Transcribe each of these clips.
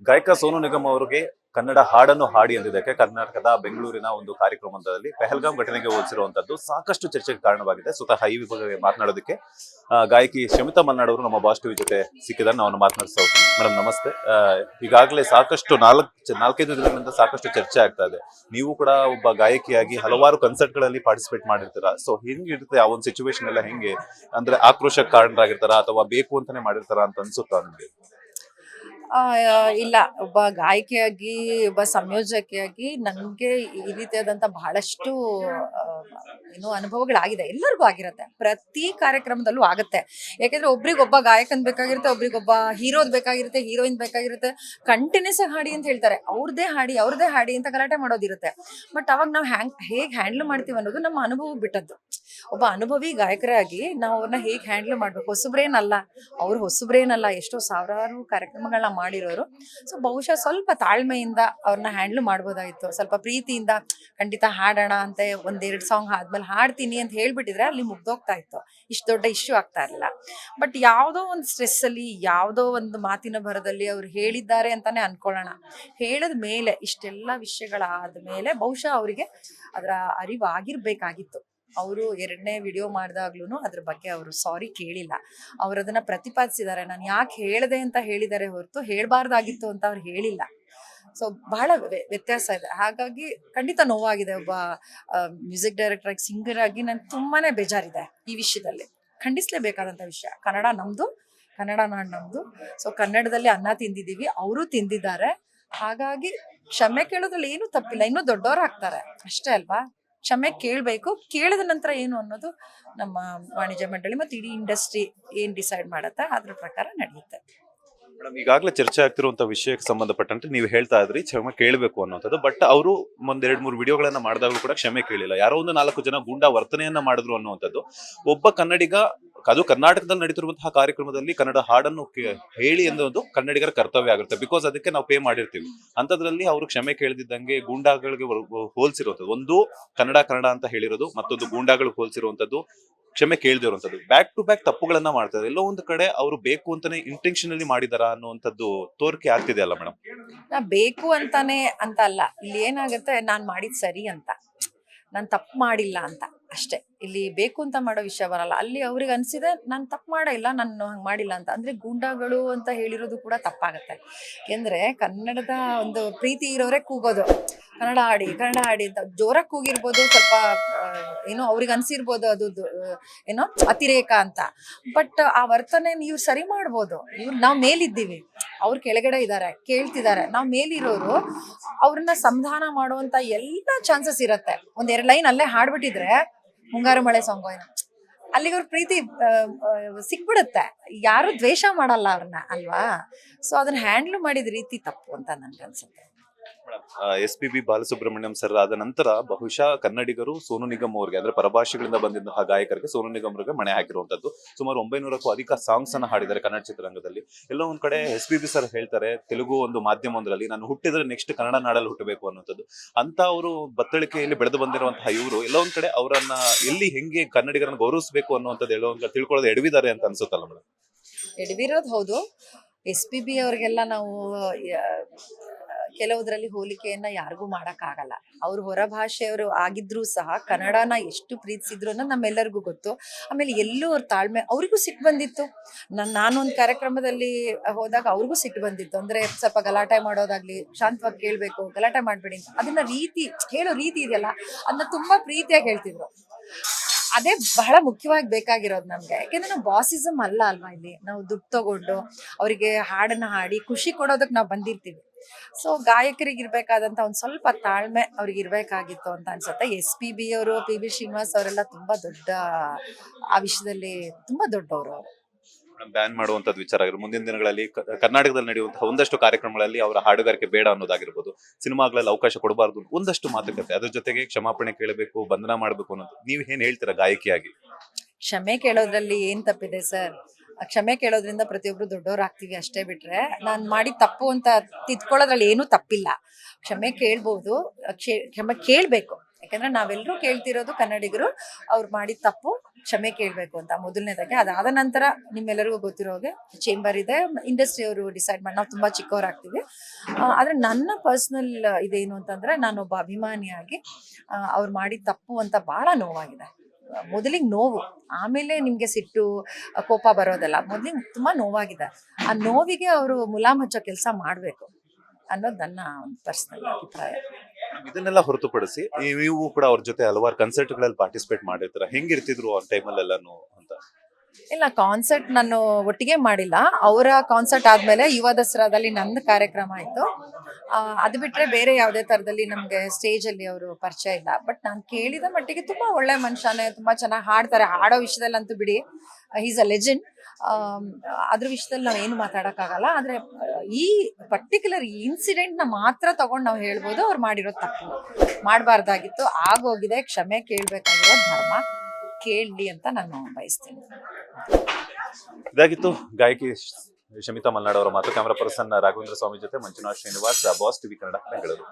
ಗಾಯಕ ಸೋನು ನಿಗಮ್ ಅವರಿಗೆ ಕನ್ನಡ ಹಾಡನ್ನು ಹಾಡಿ ಅಂದಿದ್ದಕ್ಕೆ ಕರ್ನಾಟಕದ ಬೆಂಗಳೂರಿನ ಒಂದು ಕಾರ್ಯಕ್ರಮದಲ್ಲಿ ಪೆಹಲ್ಗಾಮ್ ಘಟನೆಗೆ ಹೋಲಿಸಿರುವಂತದ್ದು ಸಾಕಷ್ಟು ಚರ್ಚೆಗೆ ಕಾರಣವಾಗಿದೆ. ಸ್ವತಃ ಈ ವಿಭಾಗಕ್ಕೆ ಮಾತನಾಡೋದಕ್ಕೆ ಗಾಯಕಿ ಶಮಿತಾ ಮಲ್ನಾಡ್ ಅವರು ನಮ್ಮ ಬಾಸ್ ಟಿವಿ ಜೊತೆ ಸಿಕ್ಕಿದ್ದಾರೆ. ನಾವು ಮಾತನಾಡಿಸ್ತಾ ಹೋಗ್ತೀವಿ. ಮೇಡಮ್ ನಮಸ್ತೆ. ಈಗಾಗಲೇ ಸಾಕಷ್ಟು ನಾಲ್ಕೈದು ದಿನಗಳಿಂದ ಸಾಕಷ್ಟು ಚರ್ಚೆ ಆಗ್ತಾ ಇದೆ. ನೀವು ಕೂಡ ಒಬ್ಬ ಗಾಯಕಿಯಾಗಿ ಹಲವಾರು ಕನ್ಸರ್ಟ್ ಗಳಲ್ಲಿ ಪಾರ್ಟಿಸಿಪೇಟ್ ಮಾಡಿರ್ತೀರಾ. ಸೊ ಹೆಂಗಿರುತ್ತೆ ಆ ಒಂದು ಸಿಚುವೇಶನ್ ಎಲ್ಲ ಹೆಂಗೆ ಅಂದ್ರೆ ಆಕ್ರೋಶಕ್ಕೆ ಕಾರಣರಾಗಿರ್ತಾರ ಅಥವಾ ಬೇಕು ಅಂತಾನೆ ಮಾಡಿರ್ತಾರ ಅಂತ ಅನ್ಸುತ್ತಾ ನಿಮ್ಗೆ? ಇಲ್ಲ, ಒಬ್ಬ ಗಾಯಕಿಯಾಗಿ ಒಬ್ಬ ಸಂಯೋಜಕಿಯಾಗಿ ನನಗೆ ಈ ರೀತಿಯಾದಂಥ ಬಹಳಷ್ಟು ಅನುಭವಗಳಾಗಿದೆ. ಎಲ್ಲರಿಗೂ ಆಗಿರುತ್ತೆ, ಪ್ರತಿ ಕಾರ್ಯಕ್ರಮದಲ್ಲೂ ಆಗುತ್ತೆ. ಯಾಕೆಂದ್ರೆ ಒಬ್ರಿಗೊಬ್ಬ ಗಾಯಕನ್ ಬೇಕಾಗಿರುತ್ತೆ, ಒಬ್ರಿಗೊಬ್ಬ ಹೀರೋದ್ ಬೇಕಾಗಿರುತ್ತೆ, ಹೀರೋಯಿನ್ ಬೇಕಾಗಿರುತ್ತೆ. ಕಂಟಿನ್ಯೂಸ್ ಆಗಿ ಹಾಡಿ ಅಂತ ಹೇಳ್ತಾರೆ, ಅವ್ರದೇ ಹಾಡಿ ಅಂತ ಗಲಾಟೆ ಮಾಡೋದಿರುತ್ತೆ. ಬಟ್ ಅವಾಗ ನಾವು ಹೇಗೆ ಹ್ಯಾಂಡಲ್ ಮಾಡ್ತೀವಿ ಅನ್ನೋದು ನಮ್ಮ ಅನುಭವ ಬಿಟ್ಟದ್ದು. ಒಬ್ಬ ಅನುಭವಿ ಗಾಯಕರಾಗಿ ನಾವು ಅವ್ರನ್ನ ಹೇಗೆ ಹ್ಯಾಂಡಲ್ ಮಾಡ್ಬೇಕು. ಹೊಸಬ್ರೇನಲ್ಲ, ಎಷ್ಟೋ ಸಾವಿರಾರು ಕಾರ್ಯಕ್ರಮಗಳನ್ನ ಮಾಡಿರೋರು. ಸೊ ಬಹುಶಃ ಸ್ವಲ್ಪ ತಾಳ್ಮೆಯಿಂದ ಅವ್ರನ್ನ ಹ್ಯಾಂಡಲ್ ಮಾಡ್ಬೋದಾಗಿತ್ತು. ಸ್ವಲ್ಪ ಪ್ರೀತಿಯಿಂದ ಖಂಡಿತ ಹಾಡೋಣ ಅಂತ ಒಂದೆರಡು ಸಾಂಗ್ ಆದ್ಮೇಲೆ ಹಾಡ್ತೀನಿ ಅಂತ ಹೇಳ್ಬಿಟ್ಟಿದ್ರೆ ಅಲ್ಲಿ ಮುಗ್ದೋಗ್ತಾ ಇತ್ತು, ಇಷ್ಟು ದೊಡ್ಡ ಇಶ್ಯೂ ಆಗ್ತಾ ಇರಲಿಲ್ಲ. ಬಟ್ ಯಾವುದೋ ಒಂದು ಸ್ಟ್ರೆಸ್ ಅಲ್ಲಿ, ಯಾವುದೋ ಒಂದು ಮಾತಿನ ಭರದಲ್ಲಿ ಅವ್ರು ಹೇಳಿದ್ದಾರೆ ಅಂತಾನೆ ಅನ್ಕೊಳ್ಳೋಣ. ಹೇಳಿದ ಮೇಲೆ ಇಷ್ಟೆಲ್ಲ ವಿಷಯಗಳಾದ ಮೇಲೆ ಬಹುಶಃ ಅವರಿಗೆ ಅದರ ಅರಿವು ಆಗಿರ್ಬೇಕಾಗಿತ್ತು. ಅವರು ಎರಡನೇ ವಿಡಿಯೋ ಮಾಡಿದಾಗ್ಲೂ ಅದ್ರ ಬಗ್ಗೆ ಅವರು ಸಾರಿ ಕೇಳಿಲ್ಲ. ಅವ್ರು ಅದನ್ನ ಪ್ರತಿಪಾದಿಸಿದ್ದಾರೆ, ನಾನು ಯಾಕೆ ಹೇಳಿದೆ ಅಂತ ಹೇಳಿದ್ದಾರೆ ಹೊರತು ಹೇಳ್ಬಾರ್ದಾಗಿತ್ತು ಅಂತ ಅವ್ರು ಹೇಳಿಲ್ಲ. ಸೊ ಬಹಳ ವ್ಯತ್ಯಾಸ ಇದೆ. ಹಾಗಾಗಿ ಖಂಡಿತ ನೋವಾಗಿದೆ. ಒಬ್ಬ ಮ್ಯೂಸಿಕ್ ಡೈರೆಕ್ಟರ್ ಆಗಿ, ಸಿಂಗರ್ ಆಗಿ ನನ್ಗೆ ತುಂಬಾನೇ ಬೇಜಾರಿದೆ ಈ ವಿಷಯದಲ್ಲಿ. ಖಂಡಿಸ್ಲೇಬೇಕಾದಂಥ ವಿಷಯ. ಕನ್ನಡ ನಮ್ದು, ಕನ್ನಡ ನಾಡು ನಮ್ದು. ಸೊ ಕನ್ನಡದಲ್ಲಿ ಅನ್ನ ತಿಂದಿದ್ದೀವಿ, ಅವರು ತಿಂದಿದ್ದಾರೆ. ಹಾಗಾಗಿ ಕ್ಷಮೆ ಕೇಳೋದ್ರಲ್ಲಿ ಏನು ತಪ್ಪಿಲ್ಲ. ಇನ್ನೂ ದೊಡ್ಡವರಾಗ್ತಾರೆ ಅಷ್ಟೇ ಅಲ್ವಾ. ಕ್ಷಮೆ ಕೇಳಬೇಕು. ಕೇಳಿದ ನಂತರ ಏನು ಅನ್ನೋದು ನಮ್ಮ ವಾಣಿಜ್ಯ ಮಂಡಳಿ ಮತ್ತು ಇಡೀ ಇಂಡಸ್ಟ್ರಿ ಏನ್ ಡಿಸೈಡ್ ಮಾಡುತ್ತೆ ಅದ್ರ ಪ್ರಕಾರ ನಡೆಯುತ್ತೆ. ಮೇಡಮ್, ಈಗಾಗಲೇ ಚರ್ಚೆ ಆಗ್ತಿರುವಂತ ವಿಷಯಕ್ಕೆ ಸಂಬಂಧಪಟ್ಟಂತೆ ನೀವು ಹೇಳ್ತಾ ಇದ್ರಿ ಕ್ಷಮೆ ಕೇಳಬೇಕು ಅನ್ನೋಂಥದ್ದು. ಬಟ್ ಅವರು ಒಂದೆರಡು ಮೂರು ವಿಡಿಯೋಗಳನ್ನ ಮಾಡಿದಾಗಲೂ ಕೂಡ ಕ್ಷಮೆ ಕೇಳಿಲ್ಲ. ಯಾರೋ ಒಂದು 4 ಜನ ಗೂಂಡಾ ವರ್ತನೆಯನ್ನ ಮಾಡಿದ್ರು ಅನ್ನುವಂಥದ್ದು ಒಬ್ಬ ಕನ್ನಡಿಗ, ಅದು ಕರ್ನಾಟಕದಲ್ಲಿ ನಡೀತಿರುವಂತಹ ಕಾರ್ಯಕ್ರಮದಲ್ಲಿ ಕನ್ನಡ ಹಾಡನ್ನು ಹೇಳಿ ಅನ್ನೋದು ಕನ್ನಡಿಗರ ಕರ್ತವ್ಯ ಆಗುತ್ತೆ. ಬಿಕಾಸ್ ಅದಕ್ಕೆ ನಾವು ಪೇ ಮಾಡಿರ್ತೀವಿ. ಅಂತದ್ರಲ್ಲಿ ಅವರು ಕ್ಷಮೆ ಕೇಳದಿದ್ದಂಗೆ ಗೂಂಡಾಗಳಿಗೆ ಹೋಲಿಸಿರುವಂಥದ್ದು, ಒಂದು ಕನ್ನಡ ಅಂತ ಹೇಳಿರೋದು, ಮತ್ತೊಂದು ಗೂಂಡಾಗಳಿಗೆ ಹೋಲಿಸಿರುವಂಥದ್ದು, ಕ್ಷಮೆ ಕೇಳದಿರುವಂಥದ್ದು, ಬ್ಯಾಕ್ ಟು ಬ್ಯಾಕ್ ತಪ್ಪುಗಳನ್ನ ಮಾಡ್ತಾರೆ. ಎಲ್ಲೋ ಒಂದು ಕಡೆ ಅವರು ಬೇಕು ಅಂತಾನೆ ಇಂಟೆನ್ಷನಲಿ ಮಾಡಿದಾರ ಅನ್ನುವಂಥದ್ದು ತೋರಿಕೆ ಆಗ್ತಿದೆ ಅಲ್ಲ ಮೇಡಮ್? ನಾ ಬೇಕು ಅಂತಾನೆ ಅಂತ ಅಲ್ಲ, ಇಲ್ಲಿ ಏನಾಗುತ್ತೆ, ನಾನ್ ಮಾಡಿದ್ ಸರಿ ಅಂತ, ನಾನು ತಪ್ಪು ಮಾಡಿಲ್ಲ ಅಂತ ಅಷ್ಟೇ. ಇಲ್ಲಿ ಬೇಕು ಅಂತ ಮಾಡೋ ವಿಷಯ ಬರಲ್ಲ. ಅಲ್ಲಿ ಅವ್ರಿಗೆ ಅನ್ಸಿದೆ ನಾನು ತಪ್ಪು ಮಾಡಿಲ್ಲ, ನಾನು ಹಂಗೆ ಮಾಡಿಲ್ಲ ಅಂತ. ಅಂದ್ರೆ ಗೂಂಡಾಗಳು ಅಂತ ಹೇಳಿರೋದು ಕೂಡ ತಪ್ಪಾಗತ್ತೆ. ಯಾಕೆಂದ್ರೆ ಕನ್ನಡದ ಒಂದು ಪ್ರೀತಿ ಇರೋರೇ ಕೂಗೋದು, ಕನ್ನಡ ಹಾಡಿ ಅಂತ ಜೋರಾಗಿ ಕೂಗಿರ್ಬೋದು. ಸ್ವಲ್ಪ ಅವ್ರಿಗೆ ಅನ್ಸಿರ್ಬೋದು ಅದು ಅತಿರೇಕ ಅಂತ. ಬಟ್ ಆ ವರ್ತನೆ ನೀವು ಸರಿ ಮಾಡ್ಬೋದು. ನಾವು ಮೇಲಿದ್ದೀವಿ, ಅವ್ರು ಕೆಳಗಡೆ ಇದ್ದಾರೆ, ಕೇಳ್ತಿದ್ದಾರೆ. ನಾವು ಮೇಲಿರೋರು ಅವ್ರನ್ನ ಸಂಧಾನ ಮಾಡುವಂತ ಎಲ್ಲ ಚಾನ್ಸಸ್ ಇರತ್ತೆ. ಒಂದೆರಡು ಲೈನ್ ಅಲ್ಲೇ ಹಾಡ್ಬಿಟ್ಟಿದ್ರೆ, ಮುಂಗಾರು ಮಳೆ ಸಾಂಗ್ ಅಲ್ಲಿಗೆ ಅವ್ರ ಪ್ರೀತಿ ಸಿಕ್ಬಿಡುತ್ತೆ. ಯಾರು ದ್ವೇಷ ಮಾಡಲ್ಲ ಅವ್ರನ್ನ ಅಲ್ವಾ. ಸೊ ಅದನ್ನ ಹ್ಯಾಂಡ್ಲ್ ಮಾಡಿದ ರೀತಿ ತಪ್ಪು ಅಂತ ನನ್ಗೆ ಅನ್ಸುತ್ತೆ. SPB ಬಾಲಸುಬ್ರಹ್ಮಣ್ಯಂ ಸರ್ ಆದ ನಂತರ ಬಹುಶಃ ಕನ್ನಡಿಗರು ಸೋನು ನಿಗಮ್ ಅವರಿಗೆ, ಅಂದ್ರೆ ಪರಭಾಷೆಗಳಿಂದ ಬಂದಿದ್ದಂತಹ ಗಾಯಕರಿಗೆ ಸೋನು ನಿಗಮ್ ಅವರಿಗೆ ಮಣೆ ಹಾಕಿರುವಂತದ್ದು. ಸುಮಾರು 900ಕ್ಕೂ ಅಧಿಕ ಸಾಂಗ್ಸ್ ಅನ್ನ ಹಾಡಿದ್ದಾರೆ ಕನ್ನಡ ಚಿತ್ರರಂಗದಲ್ಲಿ. ಎಲ್ಲೋ ಒಂದ್ ಕಡೆ SPB ಸರ್ ಹೇಳ್ತಾರೆ, ತೆಲುಗು ಒಂದು ಮಾಧ್ಯಮದಲ್ಲಿ ನಾನು ಹುಟ್ಟಿದ್ರೆ ನೆಕ್ಸ್ಟ್ ಕನ್ನಡ ನಾಡಲ್ಲಿ ಹುಟ್ಟಬೇಕು ಅನ್ನೋಂಥದ್ದು. ಅಂತ ಅವರು ಬತ್ತಳಿಕೆಯಲ್ಲಿ ಬೆಳೆದು ಬಂದಿರುವಂತಹ ಇವರು ಎಲ್ಲೋ ಒಂದ್ ಕಡೆ ಅವರನ್ನ ಎಲ್ಲಿ ಹೆಂಗೆ ಕನ್ನಡಿಗರನ್ನ ಗೌರವಿಸಬೇಕು ಅನ್ನುವಂಥದ್ದು ಎಲ್ಲೋ ಒಂದ್ ಕಡೆ ತಿಳ್ಕೊಳ್ಳೋದು ಎಡವಿದ್ದಾರೆ ಅಂತ ಅನ್ಸುತ್ತಲ್ಲ ಮೇಡಮ್? ಎಡವಿರೋದು ಹೌದು. SPB ಅವ್ರಿಗೆಲ್ಲ ನಾವು ಕೆಲವುದ್ರಲ್ಲಿ ಹೋಲಿಕೆಯನ್ನ ಯಾರಿಗೂ ಮಾಡಕ್ಕಾಗಲ್ಲ. ಅವ್ರು ಹೊರ ಭಾಷೆಯವರು ಆಗಿದ್ರು ಸಹ ಕನ್ನಡನ ಎಷ್ಟು ಪ್ರೀತಿಸಿದ್ರು ಅನ್ನೋದು ನಮ್ಮೆಲ್ಲರಿಗೂ ಗೊತ್ತು. ಆಮೇಲೆ ಎಲ್ಲೂ ಅವ್ರ ತಾಳ್ಮೆ, ಅವ್ರಿಗೂ ಸಿಟ್ಟು ಬಂದಿತ್ತು. ನಾನೊಂದು ಕಾರ್ಯಕ್ರಮದಲ್ಲಿ ಹೋದಾಗ ಅವ್ರಿಗೂ ಸಿಟ್ಟು ಬಂದಿತ್ತು. ಅಂದ್ರೆ ಸ್ವಲ್ಪ ಗಲಾಟೆ ಮಾಡೋದಾಗ್ಲಿ, ಶಾಂತವಾಗಿ ಕೇಳ್ಬೇಕು, ಗಲಾಟೆ ಮಾಡ್ಬೇಡಿ ಅಂತ. ಅದನ್ನ ಹೇಳೋ ರೀತಿ ಇದೆಯಲ್ಲ, ಅದನ್ನ ತುಂಬಾ ಪ್ರೀತಿಯಾಗಿ ಹೇಳ್ತಿದ್ರು. ಅದೇ ಬಹಳ ಮುಖ್ಯವಾಗಿ ಬೇಕಾಗಿರೋದು ನಮ್ಗೆ. ಯಾಕೆಂದ್ರೆ ನಾವು ಬಾಸಿಸಮ್ ಅಲ್ವಾ ಇಲ್ಲಿ. ನಾವು ದುಡ್ಡು ತಗೊಂಡು ಅವರಿಗೆ ಹಾಡನ್ನ ಹಾಡಿ ಖುಷಿ ಕೊಡೋದಕ್ಕೆ ನಾವು ಬಂದಿರ್ತೀವಿ. ಸೊ ಗಾಯಕರಿಗೆ ಇರ್ಬೇಕಾದಂತ ಒಂದ್ ಸ್ವಲ್ಪ ತಾಳ್ಮೆ ಅವ್ರಿಗೆ ಇರ್ಬೇಕಾಗಿತ್ತು ಅಂತ ಅನ್ಸುತ್ತೆ. SPB ಅವರು, PB ಶ್ರೀನಿವಾಸ್ ಅವರೆಲ್ಲ ತುಂಬಾ ದೊಡ್ಡ, ಆ ವಿಷಯದಲ್ಲಿ ತುಂಬಾ ದೊಡ್ಡವರು ಅವರು. ಬ್ಯಾನ್ ಮಾಡುವಂತದ್ದು ವಿಚಾರ ಆಗಿರ್ಬೋದು. ಮುಂದಿನ ದಿನಗಳಲ್ಲಿ ಕರ್ನಾಟಕದಲ್ಲಿ ನಡೆಯುವಂತಹ ಒಂದಷ್ಟು ಕಾರ್ಯಕ್ರಮಗಳಲ್ಲಿ ಅವರ ಹಾಡುಗಾರಿಕೆ ಬೇಡ ಅನ್ನೋದಾಗಿರ್ಬೋದು, ಸಿನಿಮಾಗಳಲ್ಲಿ ಅವಕಾಶ ಕೊಡಬಾರ್ದು, ಒಂದಷ್ಟು ಮಾತುಕತೆ, ಅದ್ರ ಜೊತೆಗೆ ಕ್ಷಮಾಪಣೆ ಕೇಳಬೇಕು, ಬಂಧನ ಮಾಡಬೇಕು ಅನ್ನೋದು. ನೀವ್ ಏನ್ ಹೇಳ್ತೀರಾ ಗಾಯಕಿಯಾಗಿ? ಕ್ಷಮೆ ಕೇಳೋದ್ರಲ್ಲಿ ಏನ್ ತಪ್ಪಿದೆ ಸರ್? ಕ್ಷಮೆ ಕೇಳೋದ್ರಿಂದ ಪ್ರತಿಯೊಬ್ರು ದೊಡ್ಡವ್ರು ಆಗ್ತೀವಿ ಅಷ್ಟೇ. ಬಿಟ್ರೆ ನಾನ್ ಮಾಡಿ ತಪ್ಪು ಅಂತ ತಿದ್ಕೊಳ್ಳೋದ್ರಲ್ಲಿ ಏನೂ ತಪ್ಪಿಲ್ಲ. ಕ್ಷಮೆ ಕೇಳ್ಬೋದು, ಕ್ಷಮೆ ಕೇಳ್ಬೇಕು. ಯಾಕಂದ್ರೆ ನಾವೆಲ್ಲರೂ ಕೇಳ್ತಿರೋದು ಕನ್ನಡಿಗರು ಅವ್ರು ಮಾಡಿದ ತಪ್ಪು ಕ್ಷಮೆ ಕೇಳಬೇಕು ಅಂತ ಮೊದಲನೇದಾಗಿ. ಅದಾದ ನಂತರ ನಿಮ್ಮೆಲ್ಲರಿಗೂ ಗೊತ್ತಿರೋ ಹಾಗೆ ಚೇಂಬರ್ ಇದೆ, ಇಂಡಸ್ಟ್ರಿ ಅವರು ಡಿಸೈಡ್ ಮಾಡಿ, ನಾವು ತುಂಬಾ ಚಿಕ್ಕವರಾಗ್ತೀವಿ. ಆದ್ರೆ ನನ್ನ ಪರ್ಸನಲ್ ಇದೇನು ಅಂತಂದ್ರೆ, ನಾನೊಬ್ಬ ಅಭಿಮಾನಿಯಾಗಿ ಅವ್ರು ಮಾಡಿದ ತಪ್ಪು ಅಂತ ಬಹಳ ನೋವಾಗಿದೆ. ಮೊದಲಿಗೆ ನೋವು, ಆಮೇಲೆ ನಿಮ್ಗೆ ಸಿಟ್ಟು ಕೋಪ ಬರೋದಲ್ಲ. ಮೊದಲಿಗೆ ತುಂಬಾ ನೋವಾಗಿದೆ. ಆ ನೋವಿಗೆ ಅವರು ಮುಲಾಮ್ ಹಚ್ಚೋ ಕೆಲಸ ಮಾಡ್ಬೇಕು ಅನ್ನೋದು ನನ್ನ ಒಂದು ಪರ್ಸನಲ್ ಅಭಿಪ್ರಾಯ. ಇದನ್ನೆಲ್ಲ ಹೊರತುಪಡಿಸಿ ನೀವು ಕೂಡ ಅವ್ರ ಜೊತೆ ಹಲವಾರು ಕನ್ಸರ್ಟ್ ಗಳಲ್ಲಿ ಪಾರ್ಟಿಸಿಪೇಟ್ ಮಾಡಿರ್ತೀರ, ಹೆಂಗಿರ್ತಿದ್ರು ಆ ಟೈಮಲ್ಲಿ ಎಲ್ಲಾನು ಅಂತ? ಇಲ್ಲ, ಕಾನ್ಸರ್ಟ್ ನಾನು ಒಟ್ಟಿಗೆ ಮಾಡಿಲ್ಲ. ಅವರ ಕಾನ್ಸರ್ಟ್ ಆದ್ಮೇಲೆ ಯುವ ದಸರಾದಲ್ಲಿ ನಂದು ಕಾರ್ಯಕ್ರಮ ಆಯ್ತು. ಅದು ಬಿಟ್ರೆ ಬೇರೆ ಯಾವುದೇ ತರದಲ್ಲಿ ನಮ್ಗೆ ಸ್ಟೇಜ್ ಅಲ್ಲಿ ಅವರು ಪರಿಚಯ ಇಲ್ಲ. ಬಟ್ ನಾನು ಕೇಳಿದ ಮಟ್ಟಿಗೆ ತುಂಬಾ ಒಳ್ಳೆ ಮನುಷ್ಯನೇ, ತುಂಬಾ ಚೆನ್ನಾಗಿ ಹಾಡ್ತಾರೆ. ಹಾಡೋ ವಿಷಯದಲ್ಲಂತೂ ಬಿಡಿ, ಈಸ್ ಅ ಲೆಜೆಂಡ್. ಅದ್ರ ವಿಷಯದಲ್ಲಿ ನಾವು ಏನು ಮಾತಾಡಕ್ಕಾಗಲ್ಲ. ಆದ್ರೆ ಈ ಪರ್ಟಿಕ್ಯುಲರ್ ಇನ್ಸಿಡೆಂಟ್ ನ ಮಾತ್ರ ತಗೊಂಡು ನಾವು ಹೇಳ್ಬೋದು, ಅವ್ರು ಮಾಡಿರೋ ತಪ್ಪು ಮಾಡಬಾರ್ದಾಗಿತ್ತು, ಆಗೋಗಿದೆ, ಕ್ಷಮೆ ಕೇಳ್ಬೇಕಾಗಿರೋ ಧರ್ಮ ಕೇಳಲಿ ಅಂತ ನಾನು ಬಯಸ್ತೀನಿ. ಇದಾಗಿತ್ತು ಗಾಯಕಿ ಶಮಿತಾ ಮಲ್ನಾಡ್ ಅವರ ಮಾತು. ಕ್ಯಾಮರಾ ಪರ್ಸನ್ ರಾಘವೇಂದ್ರ ಸ್ವಾಮಿ ಜೊತೆ Manjunath Srinivas, boss TV Kannada, Bengaluru.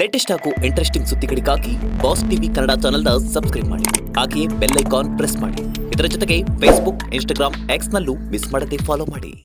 Latest ಹಾಗೂ ಇಂಟ್ರೆಸ್ಟಿಂಗ್ ಸುದ್ದಿಗಳಿಗಾಗಿ ಬಾಸ್ ಟಿವಿ ಕನ್ನಡ ಚಾನೆಲ್ನ ಸಬ್ಸ್ಕ್ರೈಬ್ ಮಾಡಿ. ಹಾಗೆಯೇ ಬೆಲ್ ಐಕಾನ್ ಪ್ರೆಸ್ ಮಾಡಿ. ಇದರ ಜೊತೆಗೆ ಫೇಸ್ಬುಕ್, ಇನ್ಸ್ಟಾಗ್ರಾಮ್, ಎಕ್ಸ್ ನಲ್ಲೂ ಮಿಸ್ ಮಾಡದೆ ಫಾಲೋ ಮಾಡಿ.